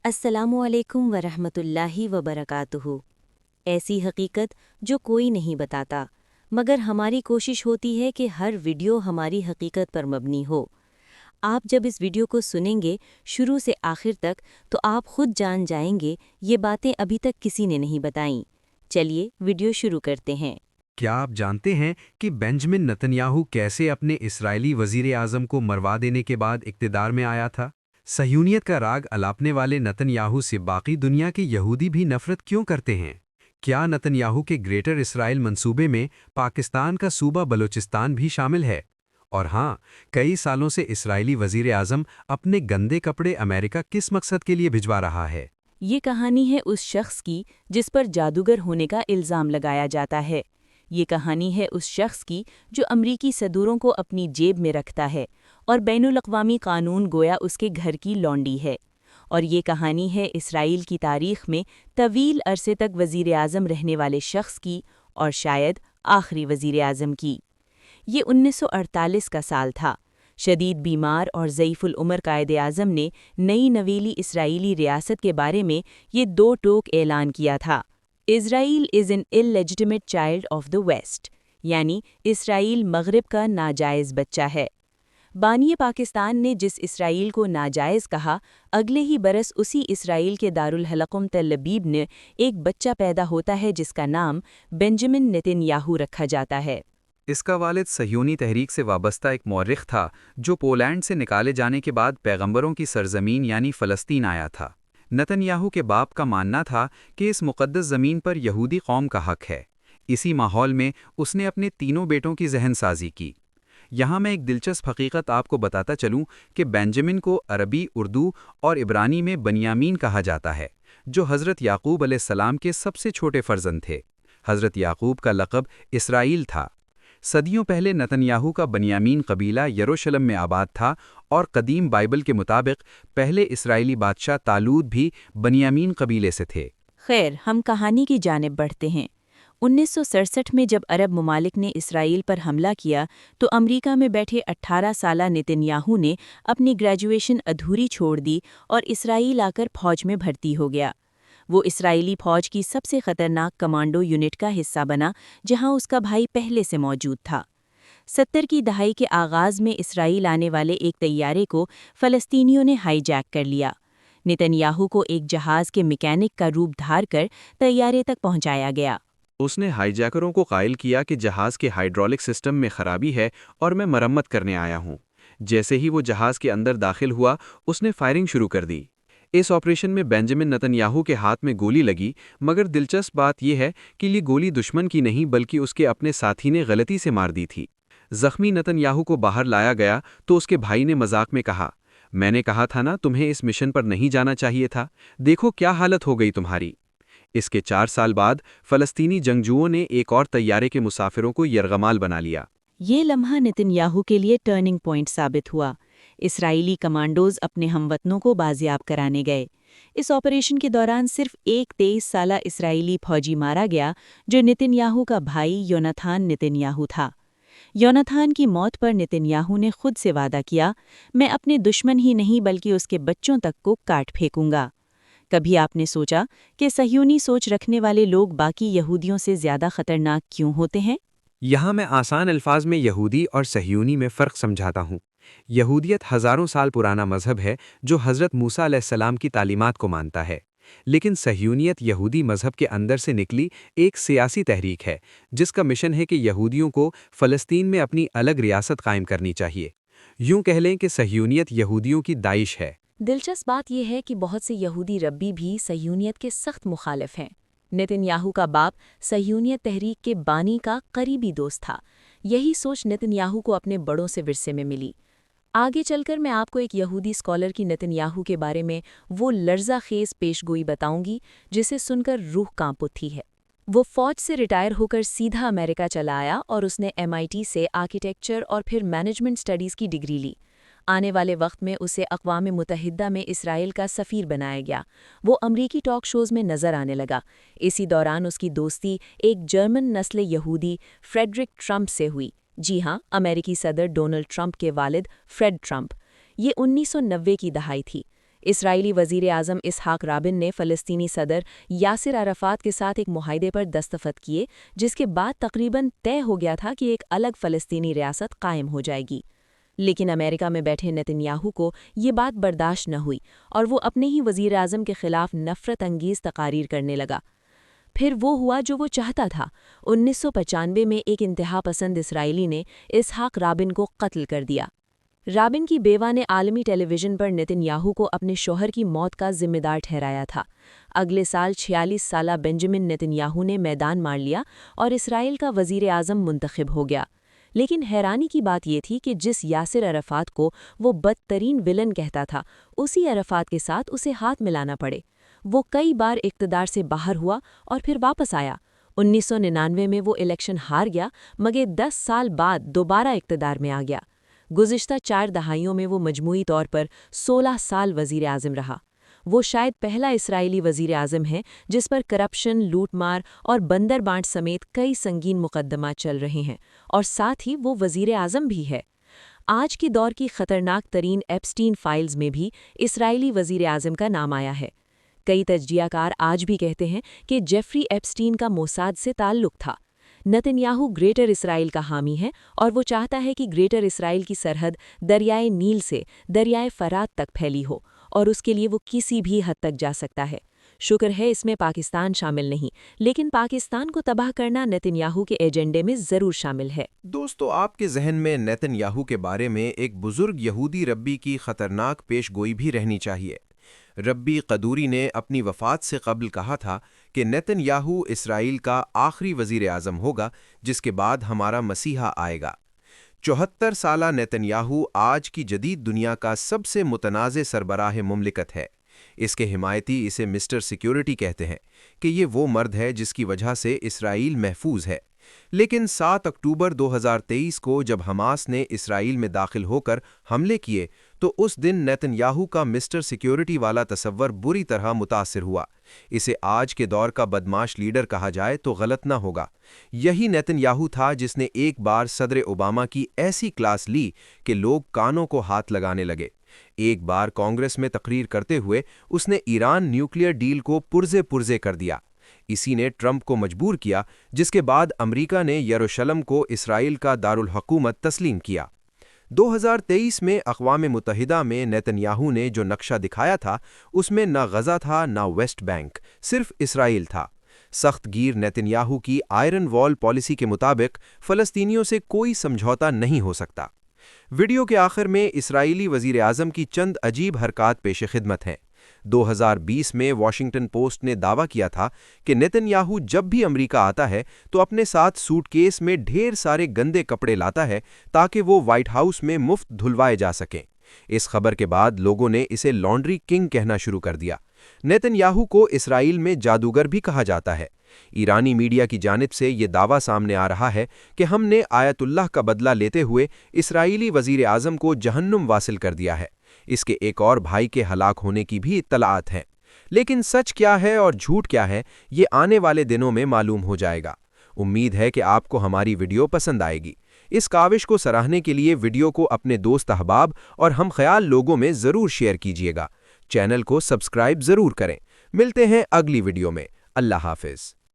السلام علیکم ورحمۃ اللہ وبرکاتہ۔ ایسی حقیقت جو کوئی نہیں بتاتا، مگر ہماری کوشش ہوتی ہے کہ ہر ویڈیو ہماری حقیقت پر مبنی ہو۔ آپ جب اس ویڈیو کو سنیں گے شروع سے آخر تک تو آپ خود جان جائیں گے یہ باتیں ابھی تک کسی نے نہیں بتائیں۔ چلیے ویڈیو شروع کرتے ہیں۔ کیا آپ جانتے ہیں کہ بنجمن نتن یاہو کیسے اپنے اسرائیلی وزیر اعظم کو مروا دینے کے بعد اقتدار میں آیا تھا؟ صہیونیت کا راگ الاپنے والے نتن یاہو سے باقی دنیا کے یہودی بھی نفرت کیوں کرتے ہیں؟ کیا نتن یاہو کے گریٹر اسرائیل منصوبے میں پاکستان کا صوبہ بلوچستان بھی شامل ہے؟ اور ہاں، کئی سالوں سے اسرائیلی وزیر اعظم اپنے گندے کپڑے امریکہ کس مقصد کے لیے بھجوا رہا ہے؟ یہ کہانی ہے اس شخص کی جس پر جادوگر ہونے کا الزام لگایا جاتا ہے۔ یہ کہانی ہے اس شخص کی جو امریکی صدوروں کو اپنی جیب میں رکھتا ہے اور بین الاقوامی قانون گویا اس کے گھر کی لونڈی ہے۔ اور یہ کہانی ہے اسرائیل کی تاریخ میں طویل عرصے تک وزیر اعظم رہنے والے شخص کی اور شاید آخری وزیر اعظم کی۔ یہ 1948 کا سال تھا۔ شدید بیمار اور ضعیف العمر قائد اعظم نے نئی نویلی اسرائیلی ریاست کے بارے میں یہ دو ٹوک اعلان کیا تھا: Israel is an illegitimate child of the west, یعنی اسرائیل مغرب کا ناجائز بچہ ہے۔ بانی پاکستان نے جس اسرائیل کو ناجائز کہا، اگلے ہی برس اسی اسرائیل کے دارالحلقم تل ابیب نے ایک بچہ پیدا ہوتا ہے جس کا نام بنجمن نتن یاہو رکھا جاتا ہے۔ اس کا والد صہیونی تحریک سے وابستہ ایک مورخ تھا جو پولینڈ سے نکالے جانے کے بعد پیغمبروں کی سرزمین یعنی فلسطین آیا تھا۔ نتن یاہو کے باپ کا ماننا تھا کہ اس مقدس زمین پر یہودی قوم کا حق ہے۔ اسی ماحول میں اس نے اپنے تینوں بیٹوں کی ذہن سازی کی۔ یہاں میں ایک دلچسپ حقیقت آپ کو بتاتا چلوں کہ بنجمن کو عربی، اردو اور عبرانی میں بنیامین کہا جاتا ہے، جو حضرت یعقوب علیہ السلام کے سب سے چھوٹے فرزند تھے۔ حضرت یعقوب کا لقب اسرائیل تھا۔ صدیوں پہلے نتن یاہو کا بنیامین قبیلہ یروشلم میں آباد تھا اور قدیم بائبل کے مطابق پہلے اسرائیلی بادشاہ طالوت بھی بنیامین قبیلے سے تھے۔ خیر، ہم کہانی کی جانب بڑھتے ہیں۔ 1967 میں جب عرب ممالک نے اسرائیل پر حملہ کیا تو امریکہ میں بیٹھے 18 سالہ نتن یاہو نے اپنی گریجویشن ادھوری چھوڑ دی اور اسرائیل آ کر فوج میں بھرتی ہو گیا۔ وہ اسرائیلی فوج کی سب سے خطرناک کمانڈو یونٹ کا حصہ بنا جہاں اس کا بھائی پہلے سے موجود تھا۔ 70 کی دہائی کے آغاز میں اسرائیل آنے والے ایک طیارے کو فلسطینیوں نے ہائی جیک کر لیا۔ نتن یاہو کو ایک جہاز کے میکینک کا روپ دھار کر طیارے تک پہنچایا گیا۔ اس نے ہائی جیکروں کو قائل کیا کہ جہاز کے ہائیڈرولک سسٹم میں خرابی ہے اور میں مرمت کرنے آیا ہوں۔ جیسے ہی وہ جہاز کے اندر داخل ہوا، اس نے فائرنگ شروع کر دی۔ اس آپریشن میں بنجمن نتن یاہو کے ہاتھ میں گولی لگی، مگر دلچسپ بات یہ ہے کہ یہ گولی دشمن کی نہیں بلکہ اس کے اپنے ساتھی نے غلطی سے مار دی تھی۔ زخمی نتن یاہو کو باہر لایا گیا تو اس کے بھائی نے مذاق میں کہا، میں نے کہا تھا نا تمہیں اس مشن پر نہیں جانا چاہیے تھا، دیکھو کیا حالت ہو گئی تمہاری۔ اس کے 4 سال بعد فلسطینی جنگجوؤں نے ایک اور طیارے کے مسافروں کو یرغمال بنا لیا۔ یہ لمحہ نتن یاہو کے لیے ٹرننگ پوائنٹ ثابت ہوا۔ اسرائیلی کمانڈوز اپنے ہم وطنوں کو بازیاب کرانے گئے۔ اس آپریشن کے دوران صرف ایک 23 سالہ اسرائیلی فوجی مارا گیا جو نتن یاہو کا بھائی یوناتھان نتن یاہو تھا۔ یوناتھان کی موت پر نتن یاہو نے خود سے وعدہ کیا، میں اپنے دشمن ہی نہیں بلکہ اس کے بچوں تک کو کاٹ پھینکوں گا۔ کبھی آپ نے سوچا کہ صہیونی سوچ رکھنے والے لوگ باقی یہودیوں سے زیادہ خطرناک کیوں ہوتے ہیں؟ یہاں میں آسان الفاظ میں یہودی اور صہیونی میں فرق سمجھاتا ہوں۔ یہودیت ہزاروں سال پرانا مذہب ہے جو حضرت موسیٰ علیہ السلام کی تعلیمات کو مانتا ہے، لیکن صہیونیت یہودی مذہب کے اندر سے نکلی ایک سیاسی تحریک ہے جس کا مشن ہے کہ یہودیوں کو فلسطین میں اپنی الگ ریاست قائم کرنی چاہیے۔ یوں کہہ لیں کہ صہیونیت یہودیوں کی داعش ہے۔ دلچسپ بات یہ ہے کہ بہت سے یہودی ربی بھی صہیونیت کے سخت مخالف ہیں۔ نتن یاہو کا باپ صہیونیت تحریک کے بانی کا قریبی دوست تھا۔ یہی سوچ نتن یاہو کو اپنے بڑوں سے ورثے میں ملی۔ آگے چل کر میں آپ کو ایک یہودی اسکالر کی نتن یاہو کے بارے میں وہ لرزہ خیز پیشگوئی بتاؤں گی جسے سن کر روح کانپ اٹھتی ہے۔ وہ فوج سے ریٹائر ہو کر سیدھا امریکہ چلا آیا اور اس نے MIT سے آرکیٹیکچر اور پھر مینجمنٹ سٹڈیز کی ڈگری لی۔ آنے والے وقت میں اسے اقوام متحدہ میں اسرائیل کا سفیر بنایا گیا۔ وہ امریکی ٹاک شوز میں نظر آنے لگا۔ اسی دوران اس کی دوستی ایک جرمن نسل یہودی فریڈرک ٹرمپ سے ہوئی۔ جی ہاں، امریکی صدر ڈونلڈ ٹرمپ کے والد فریڈ ٹرمپ۔ یہ 1990 کی دہائی تھی۔ اسرائیلی وزیر اعظم اسحاق رابن نے فلسطینی صدر یاسر عرفات کے ساتھ ایک معاہدے پر دستخط کیے، جس کے بعد تقریباً طے ہو گیا تھا کہ ایک الگ فلسطینی ریاست قائم ہو جائے گی۔ لیکن امریکہ میں بیٹھے نتن یاہو کو یہ بات برداشت نہ ہوئی اور وہ اپنے ہی وزیر اعظم کے خلاف نفرت انگیز تقاریر کرنے لگا۔ پھر وہ ہوا جو وہ چاہتا تھا۔ 1995 میں ایک انتہا پسند اسرائیلی نے اسحاق رابن کو قتل کر دیا۔ رابن کی بیوہ نے عالمی ٹیلی ویژن پر نتن یاہو کو اپنے شوہر کی موت کا ذمہ دار ٹھہرایا تھا۔ اگلے سال 46 سالہ بنجمن نتن یاہو نے میدان مار لیا اور اسرائیل کا وزیر اعظم منتخب ہو گیا۔ لیکن حیرانی کی بات یہ تھی کہ جس یاسر عرفات کو وہ بدترین ولن کہتا تھا، اسی عرفات کے ساتھ اسے ہاتھ ملانا پڑے۔ وہ کئی بار اقتدار سے باہر ہوا اور پھر واپس آیا۔ 1999 میں وہ الیکشن ہار گیا، مگر 10 سال بعد دوبارہ اقتدار میں آ گیا۔ گزشتہ 4 دہائیوں میں وہ مجموعی طور پر 16 سال وزیر اعظم رہا۔ وہ شاید پہلا اسرائیلی وزیر اعظم ہے جس پر کرپشن، لوٹ مار اور بندر بانٹ سمیت کئی سنگین مقدمات چل رہے ہیں، اور ساتھ ہی وہ وزیر اعظم بھی ہے۔ آج کے دور کی خطرناک ترین ایپسٹین فائلز میں بھی اسرائیلی وزیر اعظم کا نام آیا ہے۔ کئی تجزیہ کار آج بھی کہتے ہیں کہ جیفری ایپسٹین کا موساد سے تعلق تھا۔ نتن یاہو گریٹر اسرائیل کا حامی ہے اور وہ چاہتا ہے کہ گریٹر اسرائیل کی سرحد دریائے نیل سے دریائے فرات تک پھیلی ہو، اور اس کے لیے وہ کسی بھی حد تک جا سکتا ہے۔ شکر ہے اس میں پاکستان شامل نہیں، لیکن پاکستان کو تباہ کرنا نتن یاہو کے ایجنڈے میں ضرور شامل ہے۔ دوستو، آپ کے ذہن میں نتن یاہو کے بارے میں ایک بزرگ یہودی ربی کی خطرناک پیش گوئی بھی رہنی چاہیے۔ ربی قدوری نے اپنی وفات سے قبل کہا تھا کہ نتن یاہو اسرائیل کا آخری وزیر اعظم ہوگا جس کے بعد ہمارا مسیحا آئے گا۔ 74 سالہ نتن یاہو آج کی جدید دنیا کا سب سے متنازع سربراہ مملکت ہے۔ اس کے حمایتی اسے مسٹر سیکیورٹی کہتے ہیں کہ یہ وہ مرد ہے جس کی وجہ سے اسرائیل محفوظ ہے۔ لیکن 7 اکتوبر 2023 کو جب حماس نے اسرائیل میں داخل ہو کر حملے کیے تو اس دن نتن یاہو کا مسٹر سیکیورٹی والا تصور بری طرح متاثر ہوا۔ اسے آج کے دور کا بدماش لیڈر کہا جائے تو غلط نہ ہوگا۔ یہی نتن یاہو تھا جس نے ایک بار صدر اوباما کی ایسی کلاس لی کہ لوگ کانوں کو ہاتھ لگانے لگے۔ ایک بار کانگریس میں تقریر کرتے ہوئے اس نے ایران نیوکلیئر ڈیل کو پرزے کر دیا۔ اسی نے ٹرمپ کو مجبور کیا، جس کے بعد امریکہ نے یروشلم کو اسرائیل کا دارالحکومت تسلیم کیا۔ 2023 میں اقوام متحدہ میں نتن یاہو نے جو نقشہ دکھایا تھا اس میں نہ غزہ تھا نہ ویسٹ بینک، صرف اسرائیل تھا۔ سخت گیر نتن یاہو کی آئرن وال پالیسی کے مطابق فلسطینیوں سے کوئی سمجھوتا نہیں ہو سکتا۔ ویڈیو کے آخر میں اسرائیلی وزیر اعظم کی چند عجیب حرکات پیش خدمت ہیں۔ 2020 میں واشنگٹن پوسٹ نے دعویٰ کیا تھا کہ نتن یاہو جب بھی امریکہ آتا ہے تو اپنے ساتھ سوٹ کیس میں ڈھیر سارے گندے کپڑے لاتا ہے تاکہ وہ وائٹ ہاؤس میں مفت دھلوائے جا سکیں۔ اس خبر کے بعد لوگوں نے اسے لانڈری کنگ کہنا شروع کر دیا۔ نتن یاہو کو اسرائیل میں جادوگر بھی کہا جاتا ہے۔ ایرانی میڈیا کی جانب سے یہ دعویٰ سامنے آ رہا ہے کہ ہم نے آیت اللہ کا بدلہ لیتے ہوئے اسرائیلی وزیر اعظم کو جہنم واصل کر دیا ہے۔ اس کے ایک اور بھائی کے ہلاک ہونے کی بھی اطلاعات ہیں۔ لیکن سچ کیا ہے اور جھوٹ کیا ہے یہ آنے والے دنوں میں معلوم ہو جائے گا۔ امید ہے کہ آپ کو ہماری ویڈیو پسند آئے گی۔ اس کاوش کو سراہنے کے لیے ویڈیو کو اپنے دوست احباب اور ہم خیال لوگوں میں ضرور شیئر کیجیے گا۔ چینل کو سبسکرائب ضرور کریں۔ ملتے ہیں اگلی ویڈیو میں۔ اللہ حافظ۔